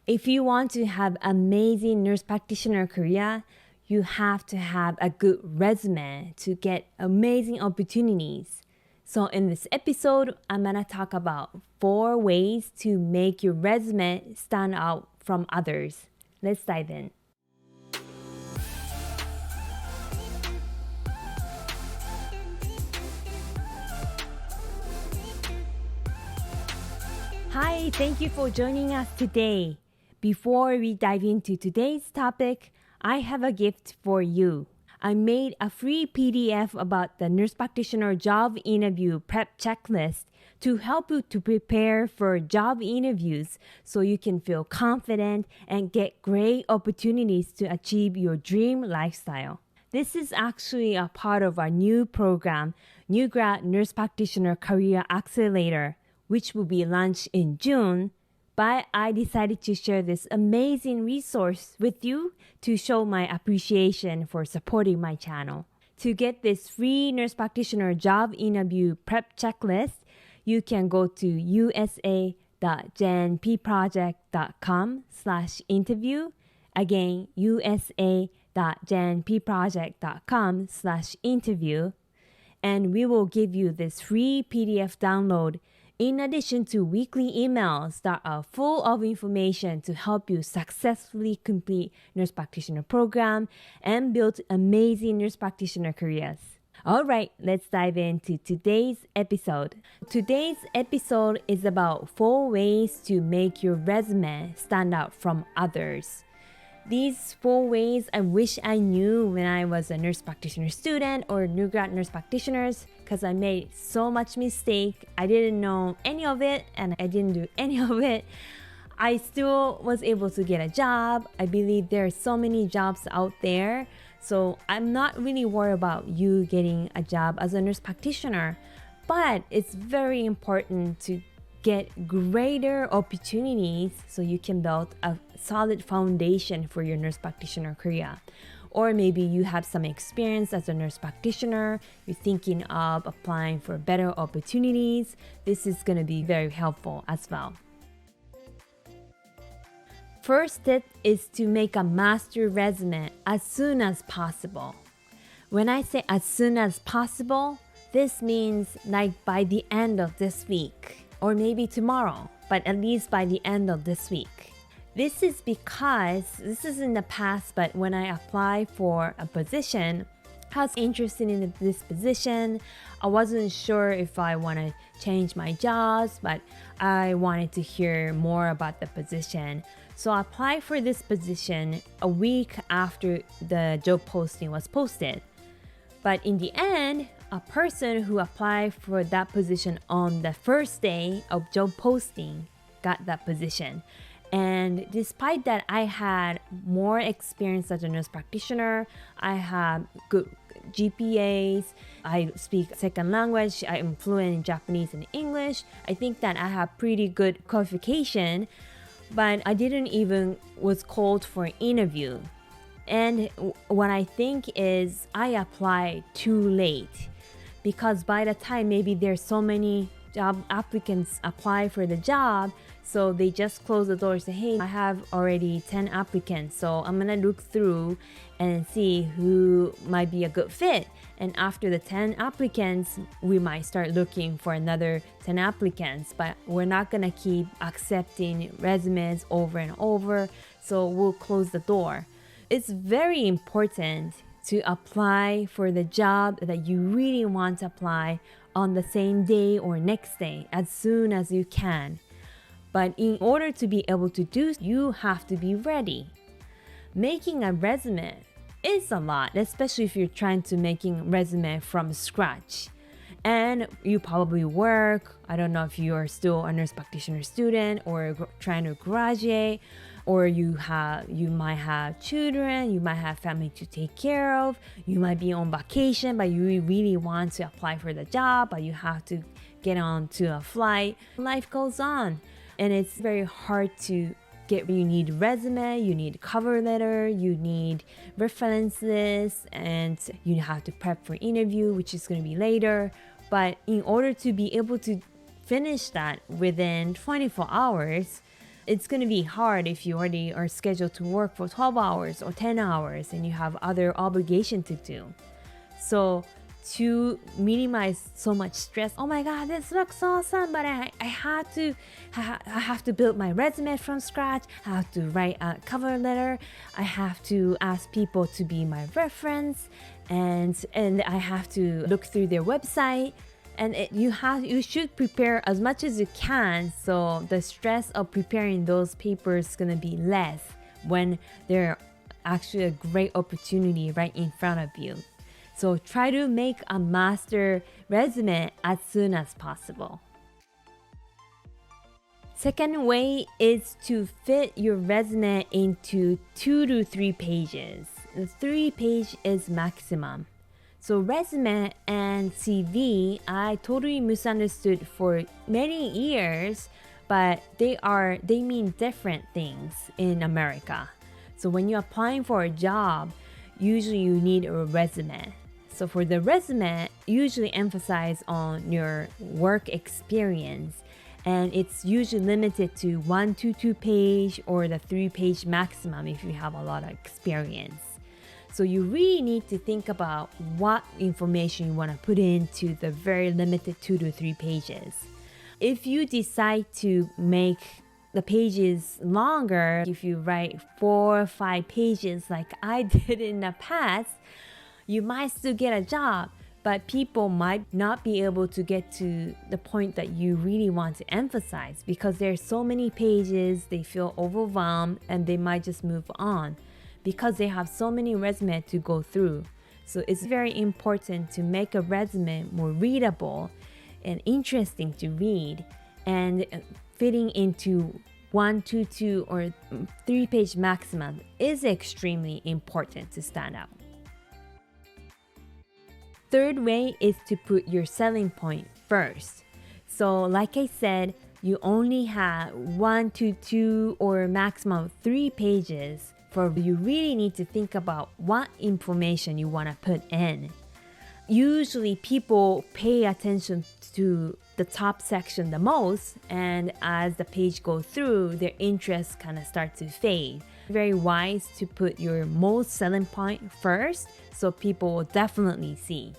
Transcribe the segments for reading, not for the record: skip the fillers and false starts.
If you want to have amazing nurse practitioner career, you have to have a good resume to get amazing opportunities. So in this episode, I'm gonna talk about 4 ways to make your resume stand out from others. Let's dive in. Hi, thank you for joining us today. Before we dive into today's topic, I have a gift for you. I made a free PDF about the nurse practitioner job interview prep checklist to help you to prepare for job interviews so you can feel confident and get great opportunities to achieve your dream lifestyle. This is actually a part of our new program, New Grad Nurse Practitioner Career Accelerator, which will be launched in June. But I decided to share this amazing resource with you to show my appreciation for supporting my channel. To get this free nurse practitioner job interview prep checklist, you can go to usa.jnpproject.com/interview. Again, usa.jnpproject.com/interview. And we will give you this free PDF download in addition to weekly emails that are full of information to help you successfully complete nurse practitioner program and build amazing nurse practitioner careers. All right, let's dive into today's episode. Today's episode is about 4 ways to make your resume stand out from others. These 4 ways I wish I knew when I was a nurse practitioner student or new grad nurse practitioners, because I made so much mistake. I didn't know any of it and I didn't do any of it. I still was able to get a job. I believe there are so many jobs out there. So I'm not really worried about you getting a job as a nurse practitioner, but it's very important to get greater opportunities so you can build a solid foundation for your nurse practitioner career. Or maybe you have some experience as a nurse practitioner, you're thinking of applying for better opportunities. This is going to be very helpful as well. First tip is to make a master resume as soon as possible. When I say as soon as possible, this means like by the end of this week. Or maybe tomorrow, but at least by the end of this week. This is because, this is in the past, but when I applied for a position, I was interested in this position. I wasn't sure if I want to change my jobs, but I wanted to hear more about the position. So I applied for this position a week after the job posting was posted. But in the end, a person who applied for that position on the first day of job posting got that position. And despite that, I had more experience as a nurse practitioner. I have good GPAs. I speak second language. I am fluent in Japanese and English. I think that I have pretty good qualification, but I didn't even was called for an interview. And what I think is I applied too late. Because by the time maybe there's so many job applicants apply for the job, so they just close the door and say, hey, I have already 10 applicants, so I'm gonna look through and see who might be a good fit. And after the 10 applicants, we might start looking for another 10 applicants, but we're not gonna keep accepting resumes over and over, so we'll close the door. It's very important to apply for the job that you really want to apply on the same day or next day as soon as you can. But in order to be able to do, you have to be ready. Making a resume is a lot, especially if you're trying to making resume from scratch. And you probably work, I don't know if you are still a nurse practitioner student or trying to graduate, or you might have children, you might have family to take care of, you might be on vacation, but you really want to apply for the job, but you have to get on to a flight. Life goes on, and it's very hard to you need resume, you need cover letter, you need references, and you have to prep for interview, which is going to be later. But in order to be able to finish that within 24 hours, it's going to be hard if you already are scheduled to work for 12 hours or 10 hours and you have other obligation to do. So to minimize so much stress, oh my god, this looks awesome, but I have to build my resume from scratch. I have to write a cover letter. I have to ask people to be my reference, and I have to look through their website. And you should prepare as much as you can, so the stress of preparing those papers is gonna be less when they're actually a great opportunity right in front of you. So try to make a master resume as soon as possible. Second way is to fit your resume into 2 to 3 pages. 3 pages is maximum. So resume and CV, I totally misunderstood for many years, but they mean different things in America. So when you're applying for a job, usually you need a resume. So for the resume, usually emphasize on your work experience, and it's usually limited to 1 to 2 page or the 3 page maximum if you have a lot of experience. So you really need to think about what information you want to put into the very limited 2 to 3 pages. If you decide to make the pages longer, if you write 4 or 5 pages like I did in the past, you might still get a job, but people might not be able to get to the point that you really want to emphasize because there's so many pages, they feel overwhelmed, and they might just move on because they have so many resumes to go through. So it's very important to make a resume more readable and interesting to read, and fitting into 1 to 2 or 3 page maximum is extremely important to stand out. Third way is to put your selling point first. So like I said, you only have 1 to 2 or maximum 3 pages. For you really need to think about what information you want to put in. Usually people pay attention to the top section the most, and as the page goes through, their interest kind of starts to fade. Very wise to put your most selling point first, so people will definitely see.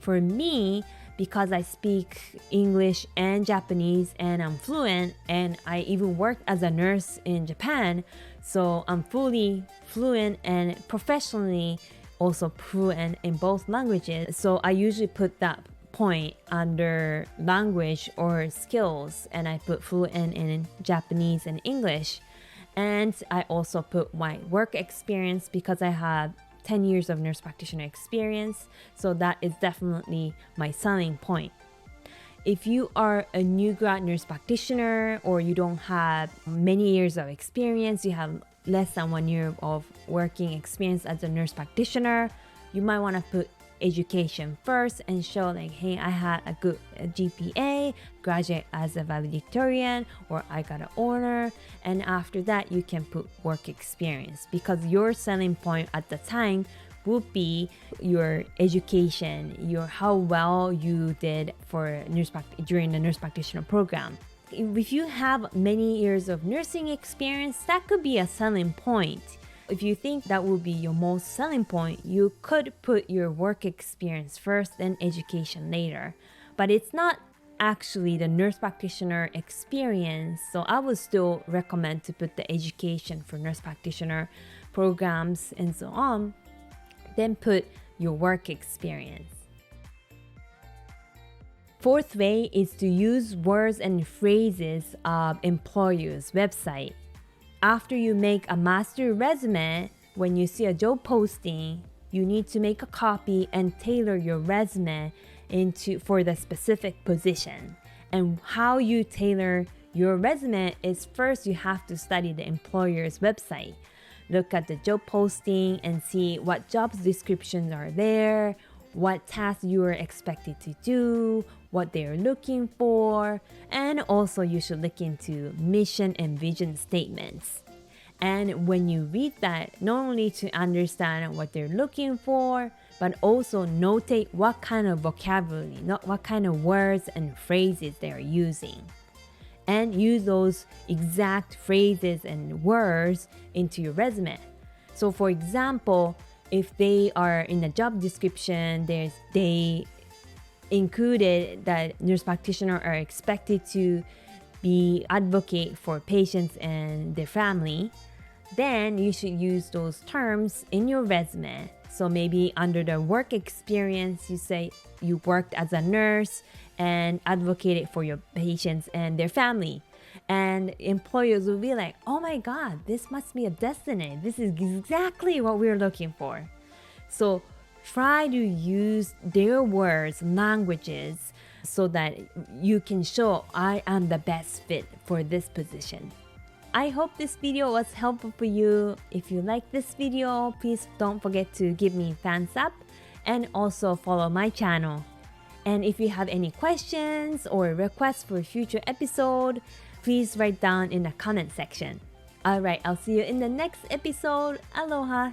For me, because I speak English and Japanese and I'm fluent, and I even worked as a nurse in Japan, so I'm fully fluent and professionally also fluent in both languages. So I usually put that point under language or skills, and I put fluent in Japanese and English. And I also put my work experience because I have 10 years of nurse practitioner experience, so that is definitely my selling point. If you are a new grad nurse practitioner or you don't have many years of experience, you have less than 1 year of working experience as a nurse practitioner, you might want to put education first and show like, hey, I had a good GPA, graduate as a valedictorian, or I got an honor. And after that, you can put work experience, because your selling point at the time would be your education, your how well you did for during the nurse practitioner program. If you have many years of nursing experience, that could be a selling point. If you think that will be your most selling point, you could put your work experience first and education later. But it's not actually the nurse practitioner experience, so I would still recommend to put the education for nurse practitioner programs and so on, then put your work experience. Fourth way is to use words and phrases of employers' website. After you make a master resume, when you see a job posting, you need to make a copy and tailor your resume for the specific position. And how you tailor your resume is, first you have to study the employer's website. Look at the job posting and see what job descriptions are there, what tasks you are expected to do, what they are looking for, and also you should look into mission and vision statements. And when you read that, not only to understand what they're looking for, but also notate what kind of vocabulary, not what kind of words and phrases they are using. and use those exact phrases and words into your resume. So for example, if they are in the job description, they included that nurse practitioner are expected to be advocate for patients and their family, then you should use those terms in your resume. So maybe under the work experience, you say you worked as a nurse and advocated for your patients and their family. And employers will be like, oh my God, this must be a destiny. This is exactly what we're looking for. So try to use their words, languages, so that you can show I am the best fit for this position. I hope this video was helpful for you. If you like this video, please don't forget to give me a thumbs up and also follow my channel. And if you have any questions or requests for a future episode, please write down in the comment section. Alright, I'll see you in the next episode. Aloha!